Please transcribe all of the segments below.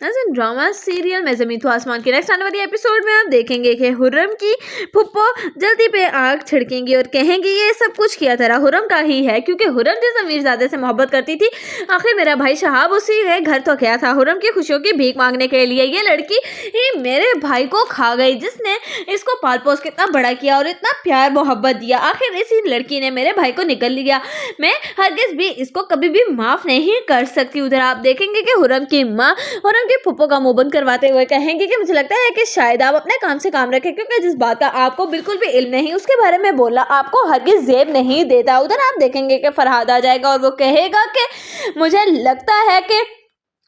Drama serial में ज़मीन तो आसमान के नेक्स्ट आने वाली एपिसोड में आप देखेंगे कि हुर्रम की फुप्पो जल्दी पे आग छिड़केंगी और कहेंगी ये सब कुछ किया तेरा हुर्रम का ही है, क्योंकि हुर्रम जिस अमीरजादे से मोहब्बत करती थी आखिर मेरा भाई शहाब उसी के घर तो क्या था हुर्रम की खुशियों की भीख मांगने के लिए। ये लड़की ही मेरे भाई को खा गई जिसने इसको पाल पोस के इतना बड़ा किया और इतना प्यार मोहब्बत दिया। आखिर इसी लड़की ने मेरे भाई को निकल लिया। मैं हरगिज भी इसको कभी भी माफ नहीं कर सकती। उधर आप देखेंगे कि हुर्रम की माँ हुर्रम की फुप्पो का मुंह बंद करवाते हुए कहेंगे कि मुझे लगता है कि शायद आप अपने काम से काम रखें, क्योंकि जिस बात का आपको बिल्कुल भी इल्म नहीं उसके बारे में बोलना आपको हरगिज जेब नहीं देता। उधर आप देखेंगे कि फरहाद आ जाएगा और वो कहेगा कि मुझे लगता है कि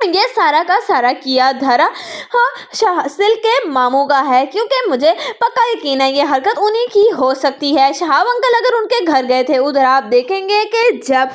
ये सारा का सारा किया धरा हाँ शासिल के मामू का है, क्योंकि मुझे पक्का यकीन है ये हरकत उन्हीं की हो सकती है। शहाब अंकल अगर उनके घर गए थे। उधर आप देखेंगे कि जब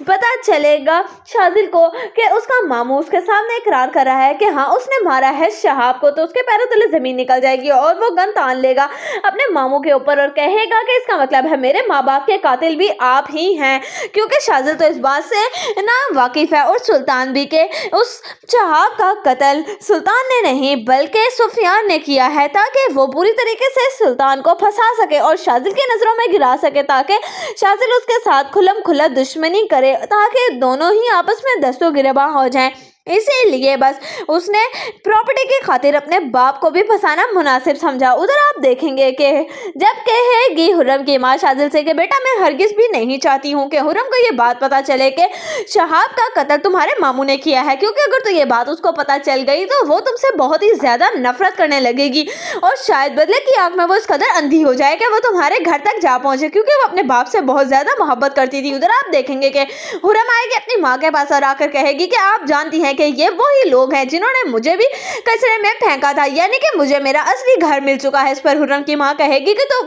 पता चलेगा शासिल को कि उसका मामू उसके सामने इकरार कर रहा है कि हाँ उसने मारा है शहाब को, तो उसके पैरों तले जमीन निकल जाएगी और वो गन तान लेगा अपने मामू के ऊपर और कहेगा कि इसका मतलब है मेरे माँ बाप के कातिल भी आप ही हैं, क्योंकि शाजिल तो इस बात से ना वाकिफ है और सुल्तान भी के उस शहाब का कत्ल सुल्तान ने नहीं बल्कि सुफियान ने किया है, ताकि वो पूरी तरीके से सुल्तान को फंसा सके और शाजिल की नजरों में गिरा सके, ताकि शाजिल उसके साथ खुल्लम खुल्ला दुश्मनी करे, ताकि दोनों ही आपस में दस्तों गिरबां हो जाएं। इसीलिए बस उसने प्रॉपर्टी की खातिर अपने बाप को भी फंसाना मुनासिब समझा। उधर आप देखेंगे कि जब कहेगी हुर्रम की माँ शाजिल से कि बेटा मैं हरगिज भी नहीं चाहती हूँ कि हुर्रम को ये बात पता चले कि शहाब का कत्ल तुम्हारे मामू ने किया है, क्योंकि अगर तो ये बात उसको पता चल गई तो वो तुमसे बहुत ही ज्यादा नफरत करने लगेगी और शायद बदले की आग में वो इस कदर अंधी हो जाए कि वो तुम्हारे घर तक जा पहुंचे, क्योंकि वो अपने बाप से बहुत ज्यादा मोहब्बत करती थी। उधर आप देखेंगे कि हुर्रम आएगी अपनी माँ के पास और आकर कहेगी कि आप जानती हैं कि ये वही लोग हैं जिन्होंने मुझे भी कचरे में फेंका था, यानी कि मुझे मेरा असली घर मिल चुका है। इस पर हुर्रम की माँ कहेगी कि तो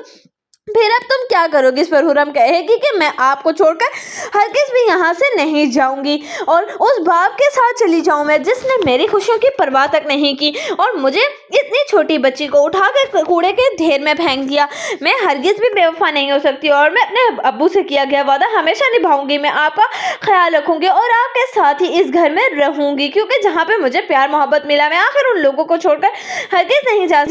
फिर अब तुम क्या करोगी। इस पर हुर्रम कहेगी कि मैं आपको छोड़कर हरगिज भी यहाँ से नहीं जाऊंगी और उस बाप के साथ चली जाऊं मैं जिसने मेरी खुशियों की परवाह तक नहीं की और मुझे इतनी छोटी बच्ची को उठाकर कूड़े के ढेर में फेंक दिया। मैं हरगिज भी बेवफा नहीं हो सकती और मैं अपने अब्बू से किया गया वादा हमेशा निभाऊंगी। मैं आपका ख्याल रखूंगी और आपके साथ ही इस घर में रहूंगी, क्योंकि जहाँ पे मुझे प्यार मोहब्बत मिला मैं आखिर उन लोगों को छोड़कर हरगिज नहीं जा